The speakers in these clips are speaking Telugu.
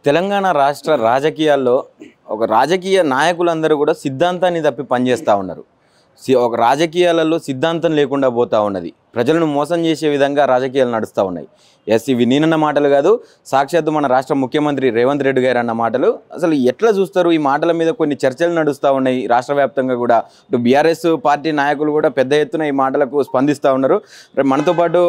తెలంగాణ రాష్ట్ర రాజకీయాల్లో ఒక రాజకీయ నాయకులందరూ కూడా సిద్ధాంతాన్ని తప్పి పనిచేస్తూ ఉన్నారు. ఒక రాజకీయాలలో సిద్ధాంతం లేకుండా పోతూ ఉన్నది. ప్రజలను మోసం చేసే విధంగా రాజకీయాలు నడుస్తూ ఉన్నాయి. ఇవి నేనన్న మాటలు కాదు, సాక్షాత్తు మన రాష్ట్ర ముఖ్యమంత్రి రేవంత్ రెడ్డి గారు అన్న మాటలు. అసలు ఎట్లా చూస్తారు? ఈ మాటల మీద కొన్ని చర్చలు నడుస్తూ ఉన్నాయి రాష్ట్ర వ్యాప్తంగా కూడా. ఇటు బీఆర్ఎస్ పార్టీ నాయకులు కూడా పెద్ద ఎత్తున ఈ మాటలకు స్పందిస్తూ ఉన్నారు. మనతో పాటు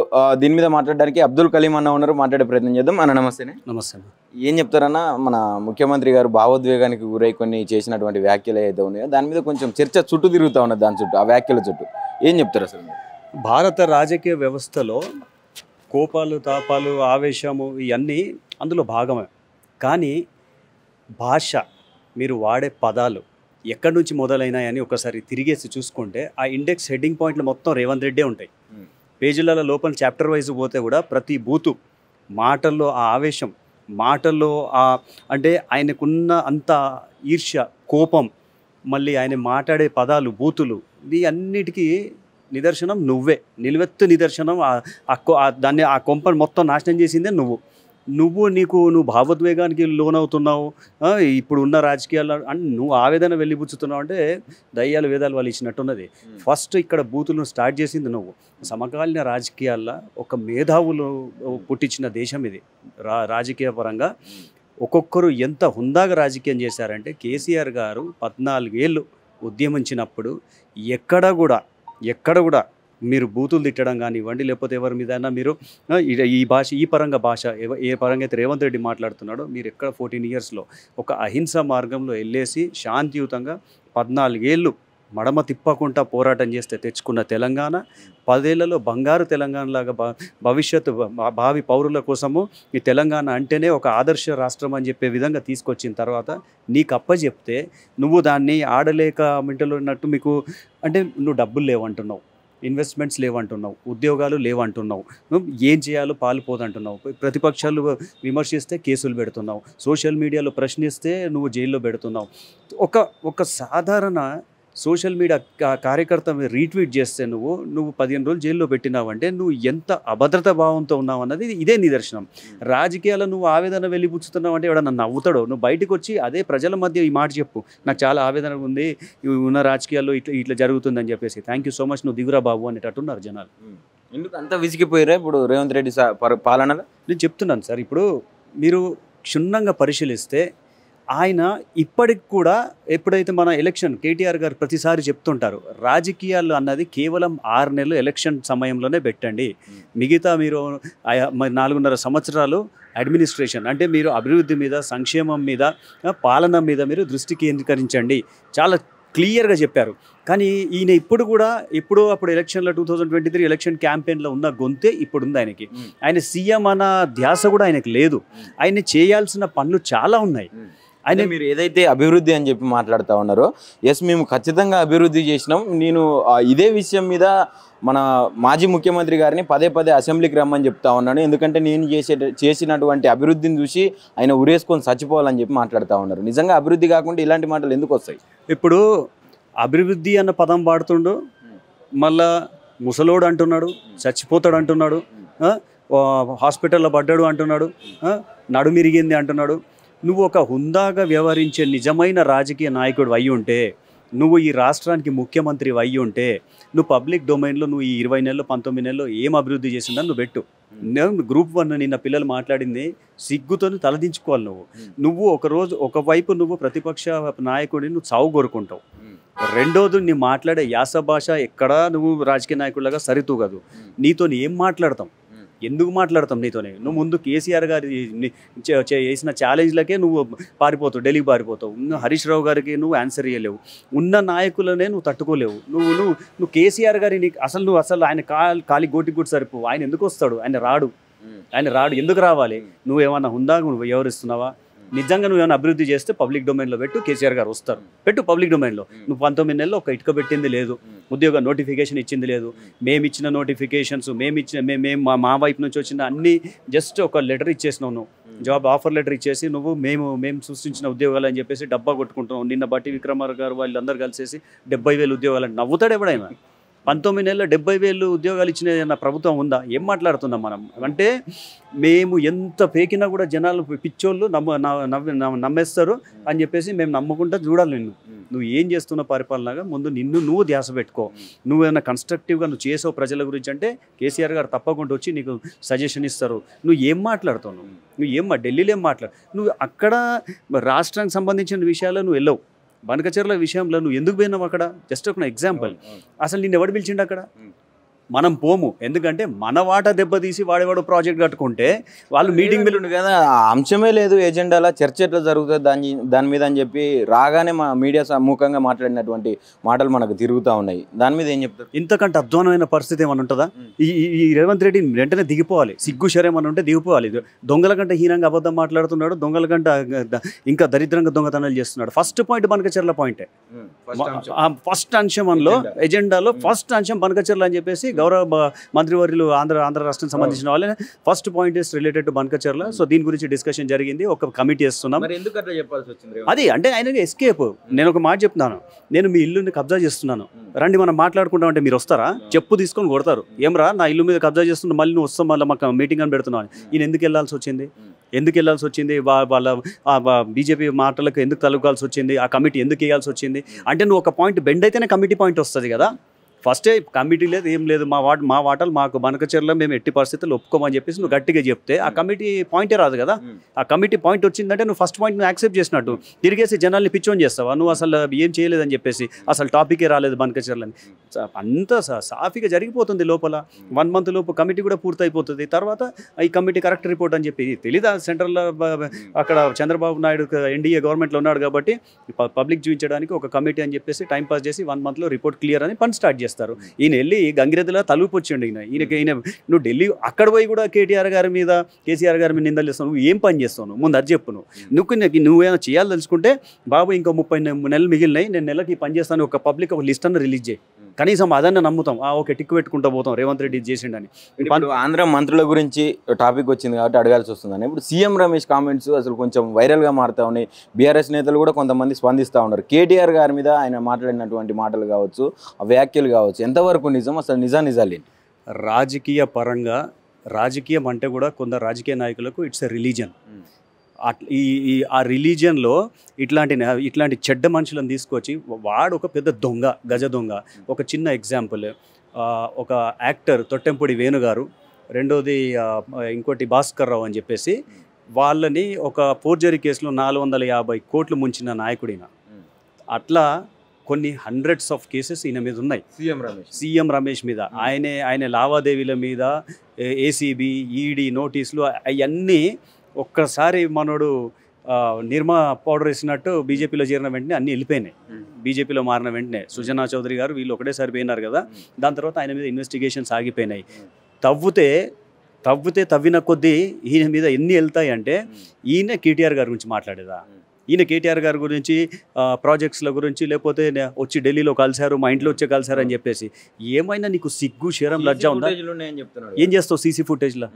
దీని మీద మాట్లాడడానికి అబ్దుల్ కలీం అన్న ఉన్నారు. మాట్లాడే ప్రయత్నం చేద్దాం. అన్న నమస్తేనే. నమస్తే. ఏం చెప్తారన్నా, మన ముఖ్యమంత్రి గారు భావోద్వేగానికి గురై కొన్ని చేసినటువంటి వ్యాఖ్యలు ఏదైతే ఉన్నాయో దాని మీద కొంచెం చర్చ చుట్టూ తిరుగుతూ ఉన్నది. దాని చుట్టూ, ఆ వ్యాఖ్యల చుట్టూ ఏం చెప్తారు అసలు? భారత రాజకీయ వ్యవస్థలో కోపాలు, తాపాలు, ఆవేశము ఇవన్నీ అందులో భాగమే. కానీ భాష, మీరు వాడే పదాలు ఎక్కడి నుంచి మొదలైనాయని ఒకసారి తిరిగేసి చూసుకుంటే ఆ ఇండెక్స్ హెడ్డింగ్ పాయింట్లు మొత్తం రేవంత్ రెడ్డే ఉంటాయి. పేజీలలో లోపల చాప్టర్ వైజ్ పోతే కూడా ప్రతి బూతు మాటల్లో ఆ ఆవేశం, మాటల్లో అంటే ఆయనకున్న అంత ఈర్ష్య, కోపం, మళ్ళీ ఆయన మాట్లాడే పదాలు, బూతులు, ఇవి అన్నిటికీ నిదర్శనం నువ్వే. నిలువెత్తు నిదర్శనం. దాన్ని ఆ కొంపను మొత్తం నాశనం చేసిందే నువ్వు భావోద్వేగానికి లోనవుతున్నావు. ఇప్పుడు ఉన్న రాజకీయాల్లో నువ్వు ఆవేదన వెళ్ళిపుచ్చుతున్నావు అంటే దయ్యాలు వేదాలు వాళ్ళు ఇచ్చినట్టున్నది. ఫస్ట్ ఇక్కడ బూతులను స్టార్ట్ చేసింది నువ్వు. సమకాలీన రాజకీయాల్లో ఒక మేధావులు పుట్టించిన దేశం ఇది. రాజకీయ పరంగా ఒక్కొక్కరు ఎంత హుందాగా రాజకీయం చేశారంటే, కేసీఆర్ గారు 14 ఏళ్ళు ఉద్యమించినప్పుడు ఎక్కడ కూడా మీరు బూతులు తిట్టడం కానివ్వండి, లేకపోతే ఎవరి మీదైనా మీరు ఈ భాష, భాష ఏ పరంగా అయితే రేవంత్ రెడ్డి మాట్లాడుతున్నాడో, మీరు ఎక్కడ 14 ఇయర్స్లో ఒక అహింస మార్గంలో వెళ్ళేసి శాంతియుతంగా 14 ఏళ్ళు మడమ తిప్పకుండా పోరాటం చేస్తే తెచ్చుకున్న తెలంగాణ 10 ఏళ్లలో బంగారు తెలంగాణలాగా భవిష్యత్తు భావి పౌరుల కోసము ఈ తెలంగాణ అంటేనే ఒక ఆదర్శ రాష్ట్రం అని చెప్పే విధంగా తీసుకొచ్చిన తర్వాత నీకు అప్పచెప్తే నువ్వు దాన్ని ఆడలేక మింటలో ఉన్నట్టు మీకు అంటే నువ్వు డబ్బులు లేవంటున్నావు, ఇన్వెస్ట్మెంట్స్ లేవంటున్నావు, ఉద్యోగాలు లేవంటున్నావు, ఏం చేయాలో పాలుపోదంటున్నావు, ప్రతిపక్షాలు విమర్శిస్తే కేసులు పెడుతున్నావు, సోషల్ మీడియాలో ప్రశ్నిస్తే నువ్వు జైల్లో పెడుతున్నావు. ఒక సాధారణ సోషల్ మీడియా కార్యకర్త రీట్వీట్ చేస్తే నువ్వు 15 రోజులు జైల్లో పెట్టినావంటే నువ్వు ఎంత అభద్రత భావంతో ఉన్నావు అన్నది ఇదే నిదర్శనం. రాజకీయాల్లో నువ్వు ఆవేదన వెళ్ళిపుచ్చుతున్నావు అంటే ఎవడన్నా నవ్వుతాడో? నువ్వు బయటకు వచ్చి అదే ప్రజల మధ్య ఈ మాట చెప్పు, నాకు చాలా ఆవేదన ఉంది, ఉన్న రాజకీయాల్లో ఇట్లా జరుగుతుందని చెప్పేసి. థ్యాంక్ యూ సో మచ్, నువ్వు దిగురా బాబు అనేటట్టున్నారు జనాలు. ఎందుకు అంత విసిగిపోయారా ఇప్పుడు రేవంత్ రెడ్డి పాలనలో? నేను చెప్తున్నాను సార్, ఇప్పుడు మీరు క్షుణ్ణంగా పరిశీలిస్తే ఆయన ఇప్పటికి కూడా, ఎప్పుడైతే మన ఎలక్షన్ కేటీఆర్ గారు ప్రతిసారి చెప్తుంటారు, రాజకీయాలు అన్నది కేవలం 6 నెలలు ఎలక్షన్ సమయంలోనే పెట్టండి, మిగతా మీరు 4.5 సంవత్సరాలు అడ్మినిస్ట్రేషన్ అంటే మీరు అభివృద్ధి మీద, సంక్షేమం మీద, పాలన మీద మీరు దృష్టి కేంద్రీకరించండి, చాలా క్లియర్గా చెప్పారు. కానీ ఈయన అప్పుడు ఎలక్షన్లో 2023 ఎలక్షన్ క్యాంపెయిన్లో ఉన్న గొంతే ఇప్పుడు ఉంది ఆయనకి. ఆయన సీఎం అన్న ధ్యాస కూడా ఆయనకు లేదు. ఆయన చేయాల్సిన పనులు చాలా ఉన్నాయి. ఆయన మీరు ఏదైతే అభివృద్ధి అని చెప్పి మాట్లాడుతూ ఉన్నారో, మేము ఖచ్చితంగా అభివృద్ధి చేసినాం. నేను ఇదే విషయం మీద మన మాజీ ముఖ్యమంత్రి గారిని పదే అసెంబ్లీకి రమ్మని చెప్తా ఉన్నాను. ఎందుకంటే నేను చేసినటువంటి అభివృద్ధిని చూసి ఆయన ఉరేసుకొని చచ్చిపోవాలని చెప్పి మాట్లాడుతూ ఉన్నారు. నిజంగా అభివృద్ధి కాకుండా ఇలాంటి మాటలు ఎందుకు వస్తాయి? ఇప్పుడు అభివృద్ధి అన్న పదం వాడుతుండు, మళ్ళా ముసలోడు అంటున్నాడు, చచ్చిపోతాడు అంటున్నాడు, హాస్పిటల్లో పడ్డాడు అంటున్నాడు, నడుమిరిగింది అంటున్నాడు. నువ్వు ఒక హుందాగా వ్యవహరించే నిజమైన రాజకీయ నాయకుడు అయ్యి ఉంటే, నువ్వు ఈ రాష్ట్రానికి ముఖ్యమంత్రి అయ్యి ఉంటే, నువ్వు పబ్లిక్ డొమైన్లో నువ్వు ఈ 20 నెలలు 19 నెలల్లో ఏం అభివృద్ధి చేసిందని నువ్వు పెట్టు. గ్రూప్ 1 నిన్న పిల్లలు మాట్లాడింది సిగ్గుతో తలదించుకోవాలి. నువ్వు ఒకవైపు నువ్వు ప్రతిపక్ష నాయకుడిని నువ్వు చావు కోరుకుంటావు, రెండోది నీ మాట్లాడే యాస భాష ఎక్కడా నువ్వు రాజకీయ నాయకుడిలాగా సరితూగదు. నీతో ఏం మాట్లాడతాం, ఎందుకు మాట్లాడతాం నీతోనే? నువ్వు ముందు కేసీఆర్ గారి చేసిన ఛాలెంజ్లకే నువ్వు పారిపోతావు, ఢిల్లీకి పారిపోతావు. హరీష్ రావు గారికి నువ్వు ఆన్సర్ ఇవ్వలేవు, ఉన్న నాయకులనే నువ్వు తట్టుకోలేవు. నువ్వు కేసీఆర్ గారిని అసలు ఆయన కాలి గోటి కూడా సరిపోవు. ఆయన ఎందుకు వస్తాడు? ఆయన రాడు. ఎందుకు రావాలి? నువ్వేమన్నా హుందాగా నువ్వు వ్యవహరిస్తున్నావా? నిజంగా నువ్వేమైనా అభివృద్ధి చేస్తే పబ్లిక్ డొమైన్లో పెట్టు, కేసీఆర్ గారు వస్తారు. పెట్టు పబ్లిక్ డొమైన్లో. నువ్వు 19 నెలల్లో ఒక ఇటుక పెట్టింది లేదు, ఉద్యోగ నోటిఫికేషన్ ఇచ్చింది లేదు, మేమిచ్చిన నోటిఫికేషన్స్ మేము మా వైపు నుంచి వచ్చిన అన్ని జస్ట్ ఒక లెటర్ ఇచ్చేసినావు. నువ్వు జాబ్ ఆఫర్ లెటర్ ఇచ్చేసి నువ్వు మేము సృష్టించిన ఉద్యోగాలు అని చెప్పేసి డబ్బా కొట్టుకుంటున్నావు. నిన్న బట్టి విక్రమార్ గారు వాళ్ళందరూ కలిసేసి 70,000 ఉద్యోగాలు అంటే నవ్వుతాడు ఎవడైనా? 19 నెలల్లో 70,000 ఉద్యోగాలు ఇచ్చిన ప్రభుత్వం ఉందా? ఏం మాట్లాడుతున్నాం మనం? అంటే మేము ఎంత పేకినా కూడా జనాలు పిచ్చోళ్ళు నమ్మేస్తారు అని చెప్పేసి మేము నమ్మకుండా చూడాలి. నువ్వు ఏం చేస్తున్న పరిపాలనగా ముందు నువ్వు ధ్యాస పెట్టుకో. నువ్వేమైనా కన్స్ట్రక్టివ్గా నువ్వు చేసావు ప్రజల గురించి అంటే కేసీఆర్ గారు తప్పకుండా వచ్చి నీకు సజెషన్ ఇస్తారు. నువ్వు ఏం మాట్లాడుతావు? నువ్వు ఢిల్లీలో ఏం నువ్వు అక్కడ రాష్ట్రానికి సంబంధించిన విషయాల్లో నువ్వు వెళ్ళవు. బనకచెర్ల విషయంలో నువ్వు ఎందుకు పోయినావు అక్కడ? జస్ట్ ఒక ఎగ్జాంపుల్. అసలు నిన్ను ఎవడు పిలిచిండు అక్కడ? మనం పోము. ఎందుకంటే మన వాటా దెబ్బతీసి వాడేవాడు ప్రాజెక్ట్ కట్టుకుంటే వాళ్ళు మీటింగ్ కదా, అంశమే లేదు ఎజెండాలో, చర్చ ఎట్లా జరుగుతుంది దాని మీద అని చెప్పి రాగానే మా మీడియా సమ్ముఖంగా మాట్లాడినటువంటి మాటలు మనకు తిరుగుతూ ఉన్నాయి. దాని మీద ఏం చెప్తారు? ఇంతకంటే అధ్వానమైన పరిస్థితి ఏమైనా ఉంటుందా? ఈ రేవంత్ రెడ్డి వెంటనే దిగిపోవాలి. సిగ్గు శరేమని ఉంటే దిగిపోవాలి. దొంగల కంటే హీనంగా అబద్ధం మాట్లాడుతున్నాడు, దొంగల కంటే ఇంకా దరిద్రంగా దొంగతనాలు చేస్తున్నాడు. ఫస్ట్ పాయింట్ బనకచెర్ల పాయింటే. ఫస్ట్ అంశంలో ఎజెండాలో ఫస్ట్ అంశం బనకచెర్ల అని చెప్పేసి గౌరవ మంత్రివర్యులు ఆంధ్ర రాష్ట్రం సంబంధించిన వాళ్ళే first point is related to Banakacherla. So దీని గురించి డిస్కషన్ జరిగింది. ఒక కమిటీ వేస్తున్నాం. అది అంటే ఆయన ఎస్కేప్. నేను ఒక మాట చెప్తున్నాను, నేను మీ ఇల్లుని కబ్జా చేస్తున్నాను, రండి మనం మాట్లాడుకుంటాం అంటే మీరు వస్తారా? చెప్పు తీసుకొని కొడతారు. ఏమరా నా ఇల్లు మీద కబ్జా చేస్తున్నా, మళ్ళీ నువ్వు వస్తాం, మళ్ళీ మాకు మీటింగ్ అని పెడుతున్నాను. ఈయన ఎందుకు వెళ్ళాల్సి వచ్చింది? వాళ్ళ బీజేపీ మాటలకు ఎందుకు తలగాల్సి వచ్చింది? ఆ కమిటీ ఎందుకు వేయాల్సి వచ్చింది? అంటే నువ్వు ఒక పాయింట్ బెండ్ అయితేనే కమిటీ పాయింట్ వస్తుంది కదా. ఫస్టే కమిటీ లేదు, ఏం లేదు, మా వాటలు మాకు బనకచెర్ల మేము ఎట్టి పరిస్థితుల్లో ఒప్పుకోమని చెప్పేసి నువ్వు గట్టిగా చెప్తే ఆ కమిటీ పాయింటే రాదు కదా. ఆ కమిటీ పాయింట్ వచ్చిందంటే నువ్వు ఫస్ట్ పాయింట్ నువ్వు యాక్సెప్ట్ చేసినట్టు. తిరిగేసి జనాల్ని పిచ్చోని చేస్తావా? నువ్వు అసలు ఏం చేయలేదని చెప్పేసి అసలు టాపికే రాలేదు బనకచెర్లని. అంతా సాఫీగా జరిగిపోతుంది లోపల. 1 month లోపు కమిటీ కూడా పూర్తయిపోతుంది. తర్వాత ఈ కమిటీ కరెక్ట్ రిపోర్ట్ అని చెప్పి తెలీదా? సెంట్రల్లో అక్కడ చంద్రబాబు నాయుడు ఎన్డీఏ గవర్నమెంట్లో ఉన్నాడు కాబట్టి పబ్లిక్ చూపించడానికి ఒక కమిటీ అని చెప్పేసి టైం పాస్ చేసి 1 monthలో రిపోర్ట్ క్లియర్ అని పని స్టార్ట్ చేస్తారు. ఈయన వెళ్ళి గంగిరెద్దులా తలుపు వచ్చిండు. ఈయన నువ్వు ఢిల్లీ అక్కడ పోయి కూడా కేసీఆర్ గారి మీద నిందలు చేస్తావు. నువ్వు ఏం పని చేస్తావు? ముందు అది చెప్పు. నువ్వేమైనా చేయాలి తెలుసుకుంటే బాబు ఇంకో 30 నెలలు మిగిలినాయి, నేను నెలకి పని చేస్తాను, ఒక పబ్లిక్ ఒక లిస్ట్ అన్న రిలీజ్ చేయి. కనీసం అదన్నా నమ్ముతాం. ఓకే టిక్కు పెట్టుకుంటూ పోతాం రేవంత్ రెడ్డి చేసిండని. ఆంధ్ర మంత్రుల గురించి టాపిక్ వచ్చింది కాబట్టి అడగాల్సి వస్తుందని. ఇప్పుడు సీఎం రమేష్ కామెంట్స్ అసలు కొంచెం వైరల్గా మారుతూ ఉన్నాయి. బీఆర్ఎస్ నేతలు కూడా కొంతమంది స్పందిస్తూ ఉన్నారు. కేటీఆర్ గారి మీద ఆయన మాట్లాడినటువంటి మాటలు కావచ్చు, ఆ వ్యాఖ్యలు కావచ్చు, ఎంతవరకు నిజం? అసలు నిజాలు రాజకీయ పరంగా రాజకీయం అంటే కూడా కొందరు రాజకీయ నాయకులకు ఇట్స్ ఎ రిలీజన్. ఆ రిలీజియన్లో ఇట్లాంటి చెడ్డ మనుషులను తీసుకొచ్చి వాడు ఒక పెద్ద దొంగ, గజ దొంగ. ఒక చిన్న ఎగ్జాంపుల్, ఒక యాక్టర్ తొట్టెంపూడి వేణుగారు, రెండోది ఇంకోటి భాస్కర్ రావు అని చెప్పేసి వాళ్ళని ఒక ఫోర్జరీ కేసులో 450 కోట్లు ముంచిన నాయకుడిన. అట్లా కొన్ని hundreds of కేసెస్ ఈయన మీద ఉన్నాయి. సీఎం రమేష్ మీద, ఆయన లావాదేవీల మీద ఏసీబీ, ఈడీ నోటీసులు అవన్నీ ఒక్కసారి మనోడు నిర్మా పౌడర్ వేసినట్టు బీజేపీలో చేరిన వెంటనే అన్నీ వెళ్ళిపోయినాయి. బీజేపీలో మారిన వెంటనే సుజనా చౌదరి గారు వీళ్ళు ఒకటేసారి పోయినారు కదా. దాని తర్వాత ఆయన మీద ఇన్వెస్టిగేషన్స్ ఆగిపోయినాయి. తవ్విన కొద్దీ ఈయన మీద ఎన్ని వెళ్తాయి అంటే ఈయన కేటీఆర్ గారి గురించి మాట్లాడేదా? ఈయన కేటీఆర్ గారి గురించి ప్రాజెక్ట్స్ల గురించి లేకపోతే వచ్చి ఢిల్లీలో కలిశారు, మా ఇంట్లో వచ్చి కలిశారు అని చెప్పేసి ఏమైనా నీకు సిగ్గు శరం లజ్జ ఉందా? ఏం చేస్తావు సీసీ ఫుటేజ్లో?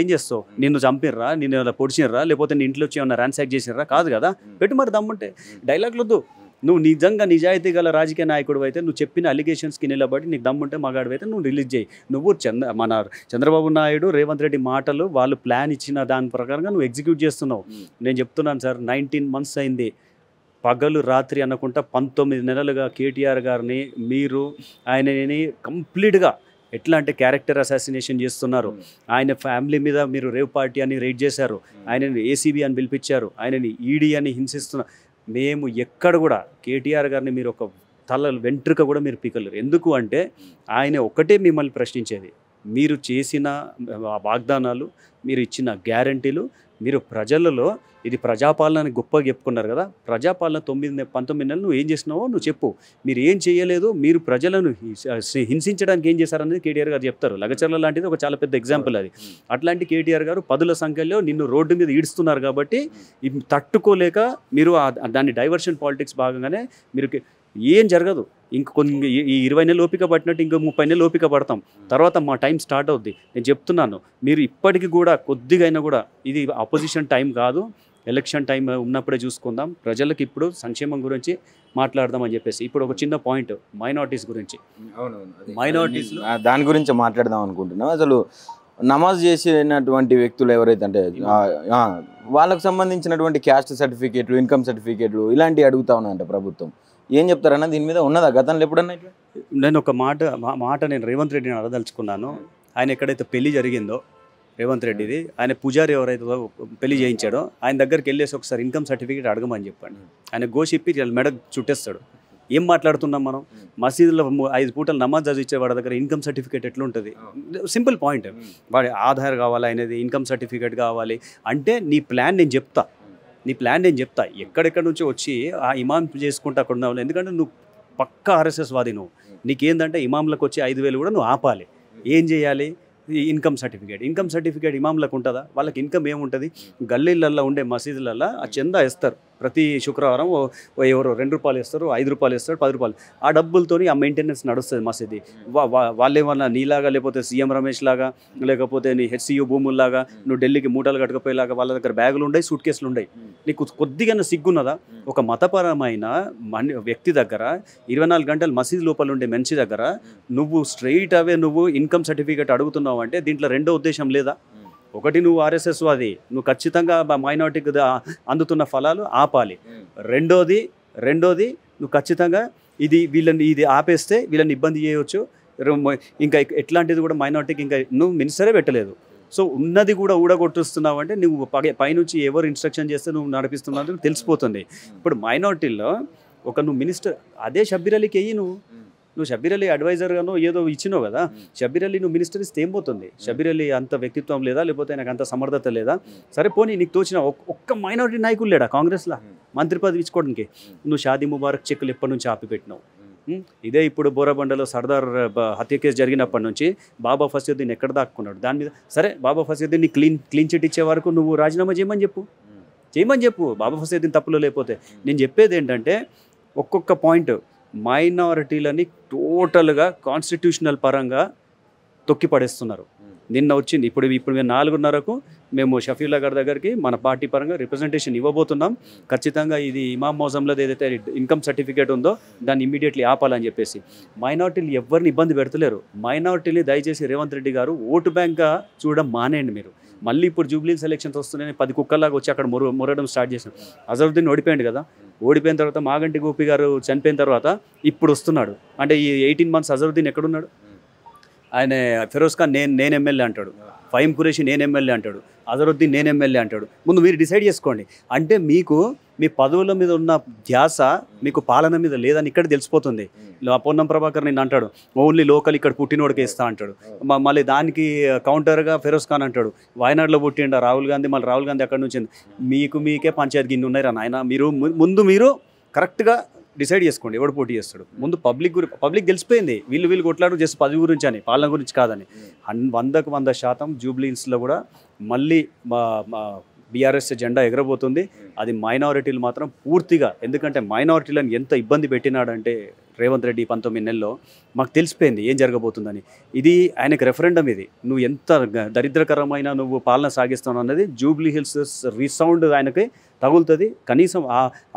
ఏం చేస్తావు? నిన్ను చంపిర్రా, నిన్ను పొడిచిర్రా, లేకపోతే నీ ఇంట్లో వచ్చి ఏమన్నా ర్యాన్సాక్ చేసిర్రా? కాదు కదా. పెట్టు మరి దమ్ముంటే. డైలాగ్లొద్దు. నువ్వు నిజంగా నిజాయితీ గల రాజకీయ నాయకుడు అయితే నువ్వు చెప్పిన అలిగేషన్స్కి నిలబడి నీకు దమ్ముంటే మగాడు అయితే నువ్వు రిలీజ్ చేయి. నువ్వు మన చంద్రబాబు నాయుడు, రేవంత్ రెడ్డి మాటలు వాళ్ళు ప్లాన్ ఇచ్చిన దాని ప్రకారంగా నువ్వు ఎగ్జిక్యూట్ చేస్తున్నావు. నేను చెప్తున్నాను సార్, 19 months అయింది. పగలు రాత్రి అనుకుంటా 19 నెలలుగా కేటీఆర్ గారిని మీరు ఆయనని కంప్లీట్గా ఎట్లా అంటే క్యారెక్టర్ అసాసినేషన్ చేస్తున్నారు. ఆయన ఫ్యామిలీ మీద మీరు రేవ్ పార్టీ అని రైడ్ చేశారు, ఆయనని ఏసీబీ అని పిలిపించారు, ఆయనని ఈడీ అని హింసిస్తున్నారు. మేము ఎక్కడ కూడా కేటీఆర్ గారిని మీరు ఒక తల వెంట్రుక కూడా మీరు పీకలేరు. ఎందుకు అంటే ఆయన ఒకటే మిమ్మల్ని ప్రశ్నించేది, మీరు చేసిన వాగ్దానాలు, మీరు ఇచ్చిన గ్యారంటీలు, మీరు ప్రజలలో ఇది ప్రజాపాలన గొప్పగా చెప్పుకున్నారు కదా. ప్రజాపాలన 19 నెలలు నువ్వు ఏం చేసినావో నువ్వు చెప్పు. మీరు ఏం చేయలేదు, మీరు ప్రజలను హింసించడానికి ఏం చేశారనేది కేటీఆర్ గారు చెప్తారు. లగచర్ల లాంటిది ఒక చాలా పెద్ద ఎగ్జాంపుల్ అది. అట్లాంటి కేటీఆర్ గారు 10ల సంఖ్యలో నిన్ను రోడ్డు మీద ఈడుస్తున్నారు కాబట్టి తట్టుకోలేక మీరు దాన్ని డైవర్షన్ పాలిటిక్స్ భాగంగానే మీరు ఏం జరగదు. ఈ 20 నెలలు ఓపిక పట్టినట్టు ఇంకో 30 నెలలు ఓపిక పడతాం. తర్వాత మా టైం స్టార్ట్ అవుద్ది. నేను చెప్తున్నాను, మీరు ఇప్పటికీ కూడా కొద్దిగా అయినా కూడా ఇది అపోజిషన్ టైం కాదు. ఎలక్షన్ టైం ఉన్నప్పుడే చూసుకుందాం, ప్రజలకు ఇప్పుడు సంక్షేమం గురించి మాట్లాడదామని చెప్పేసి. ఇప్పుడు ఒక చిన్న పాయింట్ మైనారిటీస్ గురించి. మైనారిటీస్ దాని గురించి మాట్లాడదాం అనుకుంటున్నాం. అసలు నమాజ్ చేసినటువంటి వ్యక్తులు ఎవరైతే అంటే వాళ్ళకు సంబంధించినటువంటి క్యాస్ట్ సర్టిఫికేట్లు, ఇన్కమ్ సర్టిఫికేట్లు ఇలాంటివి అడుగుతా ఉన్నదంట ప్రభుత్వం. ఏం చెప్తారన్న దీని మీద? ఉన్నదా గతంలో ఎప్పుడన్నా ఇట్లా? నేను ఒక మాట నేను రేవంత్ రెడ్డిని అడగదలుచుకున్నాను. ఆయన ఎక్కడైతే పెళ్లి జరిగిందో రేవంత్ రెడ్డిది, ఆయన పూజారి ఎవరైతే పెళ్లి చేయించాడో ఆయన దగ్గరికి వెళ్ళేసి ఒకసారి ఇన్కమ్ సర్టిఫికేట్ అడగమని చెప్పండి. ఆయన గోషిప్పి మెడ చుట్టేస్తాడు. ఏం మాట్లాడుతున్నాం మనం? మసీదులో 5 పూటలు నమాజ్ చదివించే వాడి దగ్గర ఇన్కమ్ సర్టిఫికేట్ ఎట్లుంటుంది? Simple point. వాడి ఆధార్ కావాలి, ఆయనది ఇన్కమ్ సర్టిఫికేట్ కావాలి అంటే నీ ప్లాన్ నేను చెప్తా. ఎక్కడెక్కడి నుంచి వచ్చి ఆ ఇమాం చేసుకుంటూ అక్కడ ఉన్నావు. ఎందుకంటే నువ్వు పక్కా ఆర్ఎస్ఎస్ వాది. నీకేందంటే ఇమాంలకు వచ్చి 5,000 కూడా నువ్వు ఆపాలి. ఏం చేయాలి? ఇన్కమ్ సర్టిఫికేట్ ఇమాంలకు ఉంటుందా? వాళ్ళకి ఇన్కమ్ ఏముంటుంది? గల్లీలల్లో ఉండే మసీదులల్లో ఆ చందా ఇస్తారు. ప్రతి శుక్రవారం ఎవరో 2 రూపాయలు ఇస్తారు, 5 రూపాయలు ఇస్తారు, 10 రూపాయలు. ఆ డబ్బులతో ఆ మెయింటెనెన్స్ నడుస్తుంది మసీది. వాళ్ళేమన్నా నీలాగా, లేకపోతే సీఎం రమేష్ లాగా, లేకపోతే నీ హెచ్సియు భూముల్లాగా నువ్వు ఢిల్లీకి మూటలు కట్టుకుపోయేలాగా వాళ్ళ దగ్గర బ్యాగులు ఉన్నాయి, సూట్ కేసులు ఉన్నాయి. నీకు కొద్దిగా సిగ్గున్నదా? ఒక మతపరమైన వ్యక్తి దగ్గర 24 గంటలు మసీదు లోపల ఉండే మనిషి దగ్గర నువ్వు స్ట్రెయిట్ అవే నువ్వు ఇన్కమ్ సర్టిఫికేట్ అడుగుతున్నావు అంటే దీంట్లో రెండో ఉద్దేశం లేదా? ఒకటి, నువ్వు ఆర్ఎస్ఎస్ వాది, నువ్వు ఖచ్చితంగా మైనారిటీకి అందుతున్న ఫలాలు ఆపాలి. రెండోది నువ్వు ఖచ్చితంగా ఇది ఆపేస్తే వీళ్ళని ఇబ్బంది చేయవచ్చు. ఇంకా ఎట్లాంటిది కూడా మైనారిటీకి ఇంకా నువ్వు మినిస్టరే పెట్టలేదు. సో ఉన్నది కూడా ఊడగొట్టుస్తున్నావు అంటే నువ్వు పైనుంచి ఎవరు ఇన్స్ట్రక్షన్ చేస్తే నువ్వు నడిపిస్తున్నావు తెలిసిపోతుంది. ఇప్పుడు మైనారిటీలో నువ్వు మినిస్టర్ అదే షబ్బీర్ అలీకి వెయ్యి. నువ్వు షబ్బీర్ అలీ అడ్వైజర్గానో ఏదో ఇచ్చినావు కదా. షబ్బీర్ అలీ నువ్వు మినిస్టర్ ఇస్తే ఏం పోతుంది? షబ్బీర్ అలీ అంత వ్యక్తిత్వం లేదా, లేకపోతే నాకు అంత సమర్థత లేదా? సరే పోనీ, నీకు తోచిన ఒక్క మైనారిటీ నాయకులు లేడా కాంగ్రెస్లో మంత్రి పదవి ఇచ్చుకోవడానికి? నువ్వు షాదీ ముబారక్ చెక్కులు ఎప్పటి నుంచి ఆపిపెట్టినావు? ఇదే ఇప్పుడు బోరాబండలో సర్దార్ హత్య కేసు జరిగినప్పటి నుంచి బాబా ఫసీయుద్దీన్ ఎక్కడ దాక్కున్నాడు దాని మీద. సరే, బాబా ఫసీయుద్దీన్ క్లీన్ చిట్ ఇచ్చే వరకు నువ్వు రాజీనామా చేయమని చెప్పు. బాబా ఫసీయుద్దీన్ తప్పులో లేకపోతే. నేను చెప్పేది ఏంటంటే ఒక్కొక్క పాయింట్ మైనారిటీలని టోటల్గా కాన్స్టిట్యూషనల్ పరంగా తొక్కి పడేస్తున్నారు. నిన్న వచ్చింది ఇప్పుడు మేము 4:30కు మేము షఫీల్లా గారి దగ్గరికి మన పార్టీ పరంగా రిప్రజెంటేషన్ ఇవ్వబోతున్నాం. ఖచ్చితంగా ఇది ఇమాం మోజంలో ఏదైతే ఇన్కమ్ సర్టిఫికేట్ ఉందో దాన్ని ఇమీడియట్లీ ఆపాలని చెప్పేసి. మైనారిటీలు ఎవరిని ఇబ్బంది పెడతలేరు. మైనారిటీని దయచేసి రేవంత్ రెడ్డి గారు ఓటు బ్యాంక్గా చూడడం మానేయండి మీరు. మళ్ళీ ఇప్పుడు జూబ్లీ సెలక్షన్స్ వస్తున్నాయని 10 కుక్కల్లాగా వచ్చి అక్కడ మొరడం స్టార్ట్ చేసాం. అజరుద్దీన్ ఓడిపోయాడు కదా. ఓడిపోయిన తర్వాత మాగంటి గోపి గారు చనిపోయిన తర్వాత ఇప్పుడు వస్తున్నాడు. అంటే ఈ 18 months అజరుద్దీన్ ఎక్కడున్నాడు? ఆయన ఫిరోజ్ ఖాన్ నేను ఎమ్మెల్యే అంటాడు, ఫహీం ఖురేషి నేను ఎమ్మెల్యే అంటాడు, అజరుద్దీన్ నేను ఎమ్మెల్యే అంటాడు. ముందు మీరు డిసైడ్ చేసుకోండి. అంటే మీకు మీ పదవుల మీద ఉన్న ధ్యాస మీకు పాలన మీద లేదని ఇక్కడ తెలిసిపోతుంది. పొన్నం ప్రభాకర్ నేను అంటాడు ఓన్లీ లోకల్ ఇక్కడ పుట్టినోడికి ఇస్తా అంటాడు. మళ్ళీ దానికి కౌంటర్గా ఫిరోజ్ ఖాన్ అంటాడు వాయనాడులో పుట్టిండ రాహుల్ గాంధీ, మళ్ళీ రాహుల్ గాంధీ అక్కడి నుంచి. మీకే పంచాయతీ గిన్నె ఉన్నాయిరా నాయన. మీరు కరెక్ట్గా డిసైడ్ చేసుకోండి ఎవడు పోటీ చేస్తాడు. ముందు పబ్లిక్ తెలిసిపోయింది వీళ్ళు కొట్లాడు జస్ట్ పదవి గురించి అని, పాలన గురించి కాదని. 100% జూబ్లీ హిల్స్లో కూడా మళ్ళీ బీఆర్ఎస్ జెండా ఎగరబోతుంది. అది మైనారిటీలు మాత్రం పూర్తిగా, ఎందుకంటే మైనారిటీలను ఎంత ఇబ్బంది పెట్టినాడంటే రేవంత్ రెడ్డి 19 నెలల్లో మాకు తెలిసిపోయింది ఏం జరగబోతుందని. ఇది ఆయనకు రెఫరెండం. ఇది నువ్వు ఎంత దరిద్రకరమైన నువ్వు పాలన సాగిస్తావు అన్నది జూబ్లీ హిల్స్ రీసౌండ్ ఆయనకి తగులుతుంది. కనీసం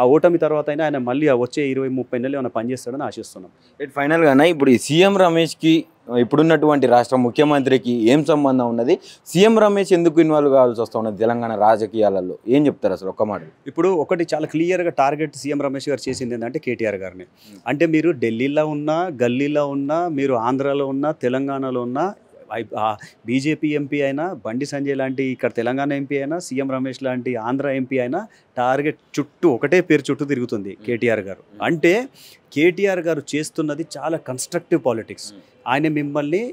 ఆ ఓటమి తర్వాత అయినా ఆయన మళ్ళీ వచ్చే 20-30 నెలలు ఏమైనా పనిచేస్తాడని ఆశిస్తున్నాం. ఫైనల్గానే ఇప్పుడు ఈ సీఎం రమేష్కి ఇప్పుడున్నటువంటి రాష్ట్ర ముఖ్యమంత్రికి ఏం సంబంధం ఉన్నది? సీఎం రమేష్ ఎందుకు ఇన్వాల్వ్ కావాల్సి వస్తూ ఉన్నది తెలంగాణ రాజకీయాలలో? ఏం చెప్తారు అసలు ఒక్క మాట? ఇప్పుడు ఒకటి చాలా క్లియర్గా టార్గెట్ సీఎం రమేష్ గారు చేసింది ఏంటంటే కేటీఆర్ గారిని. అంటే మీరు ఢిల్లీలో ఉన్నా, గల్లీలో ఉన్నా, మీరు ఆంధ్రాలో ఉన్నా, తెలంగాణలో ఉన్నా, బీజేపీ ఎంపీ అయినా, బండి సంజయ్ లాంటి ఇక్కడ తెలంగాణ ఎంపీ అయినా, సీఎం రమేష్ లాంటి ఆంధ్ర ఎంపీ అయినా టార్గెట్ చుట్టూ ఒకటే పేరు చుట్టూ తిరుగుతుంది కేటీఆర్ గారు. అంటే కేటీఆర్ గారు చేస్తున్నది చాలా కన్స్ట్రక్టివ్ పాలిటిక్స్. ఆయన మిమ్మల్ని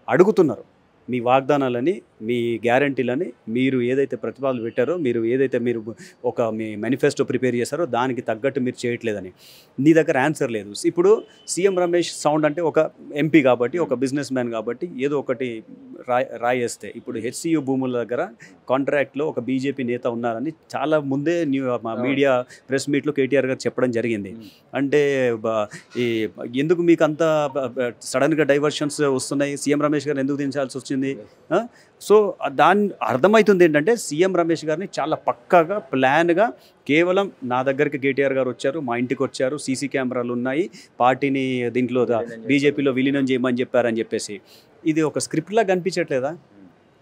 అడుగుతున్నారు మీ వాగ్దానాలని, మీ గ్యారంటీలని, మీరు ఏదైతే ప్రతిపాదనలు పెట్టారో, మీరు మీ మేనిఫెస్టో ప్రిపేర్ చేశారో దానికి తగ్గట్టు మీరు చేయట్లేదని. నీ దగ్గర ఆన్సర్ లేదు. ఇప్పుడు సీఎం రమేష్ సౌండ్ అంటే ఒక ఎంపీ కాబట్టి, ఒక బిజినెస్ మ్యాన్ కాబట్టి ఏదో ఒకటి రాయేస్తే, ఇప్పుడు హెచ్సియు భూముల దగ్గర కాంట్రాక్ట్లో ఒక బీజేపీ నేత ఉన్నారని చాలా ముందే మీడియా ప్రెస్ మీట్లో కేటీఆర్ గారు చెప్పడం జరిగింది. అంటే ఎందుకు మీకు అంత సడన్గా డైవర్షన్స్ వస్తున్నాయి, సీఎం రమేష్ గారు ఎందుకు దించాల్సి వచ్చింది వచ్చింది. సో దాని అర్థమవుతుంది ఏంటంటే సీఎం రమేష్ గారిని చాలా పక్కాగా ప్లాన్గా కేవలం నా దగ్గరికి కేటీఆర్ గారు వచ్చారు, మా ఇంటికి వచ్చారు, సీసీ కెమెరాలు ఉన్నాయి, పార్టీని దీంట్లో బీజేపీలో విలీనం చేయమని చెప్పారని చెప్పేసి ఇది ఒక స్క్రిప్ట్లా కనిపించట్లేదా?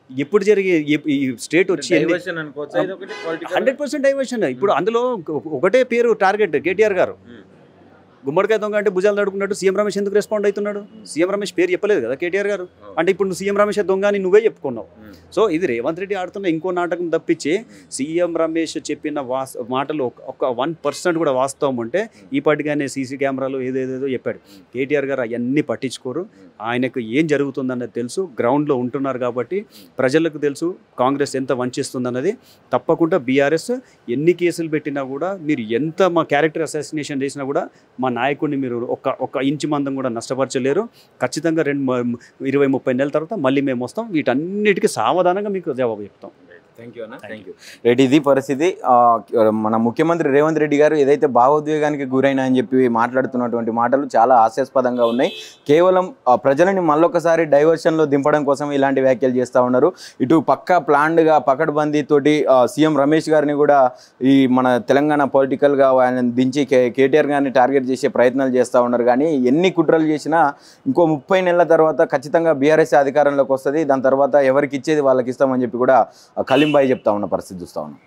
ఎప్పుడు జరిగే ఈ స్టేట్ వచ్చి 100% డైవర్షన్. ఇప్పుడు అందులో ఒకటే పేరు టార్గెట్ కేటీఆర్ గారు. గుమ్మడికాయ దొంగ అంటే భుజాలు తడుకున్నట్టు సీఎం రమేష్ ఎందుకు రెస్పాండ్ అవుతున్నాడు? సీఎం రమేష్ పేరు చెప్పలేదు కదా కేటీఆర్ గారు. అంటే ఇప్పుడు నువ్వు సీఎం రమేష్ దొంగ అని నువ్వే చెప్పుకున్నావు. సో ఇది రేవంత్ రెడ్డి ఆడుతున్న ఇంకో నాటకం తప్పించి సీఎం రమేష్ చెప్పిన మాటలు ఒక 1% కూడా వాస్తవం ఉంటే ఈ పాటిగానే సీసీ కెమెరాలు ఏదేదేదో చెప్పాడు. కేటీఆర్ గారు అవన్నీ పట్టించుకోరు. ఆయనకు ఏం జరుగుతుందన్నది తెలుసు, గ్రౌండ్లో ఉంటున్నారు కాబట్టి ప్రజలకు తెలుసు కాంగ్రెస్ ఎంత వంచిస్తుందన్నది. తప్పకుండా బీఆర్ఎస్ ఎన్ని కేసులు పెట్టినా కూడా, మీరు ఎంత మా క్యారెక్టర్ అసాసినేషన్ చేసినా కూడా మా నాయకుడిని మీరు ఒక ఇంచు మందం కూడా నష్టపరచలేరు. ఖచ్చితంగా 20-30 నెలల తర్వాత మళ్ళీ మేము వస్తాం, వీటన్నిటికీ సావధానంగా మీకు జవాబు చెప్తాం. థ్యాంక్ యూ అన్న, థ్యాంక్ యూ. రైట్, ఇది పరిస్థితి. మన ముఖ్యమంత్రి రేవంత్ రెడ్డి గారు ఏదైతే భావోద్వేగానికి గురైనా అని చెప్పి మాట్లాడుతున్నటువంటి మాటలు చాలా హాస్యాస్పదంగా ఉన్నాయి. కేవలం ప్రజలని మళ్ళొకసారి డైవర్షన్లో దింపడం కోసం ఇలాంటి వ్యాఖ్యలు చేస్తూ ఉన్నారు. ఇటు పక్కా ప్లాన్డ్గా పకడ్బందీతోటి సీఎం రమేష్ గారిని కూడా ఈ మన తెలంగాణ పొలిటికల్గా ఆయన దించి కేటీఆర్ గారిని టార్గెట్ చేసే ప్రయత్నాలు చేస్తూ ఉన్నారు. కానీ ఎన్ని కుట్రలు చేసినా ఇంకో 30 నెలల తర్వాత ఖచ్చితంగా బీఆర్ఎస్ అధికారంలోకి వస్తుంది. దాని తర్వాత ఎవరికి ఇచ్చేది వాళ్ళకి ఇస్తామని చెప్పి కూడా కలీంబాయి చెప్తా ఉన్న పరిస్థితి చూస్తా ఉన్నాం.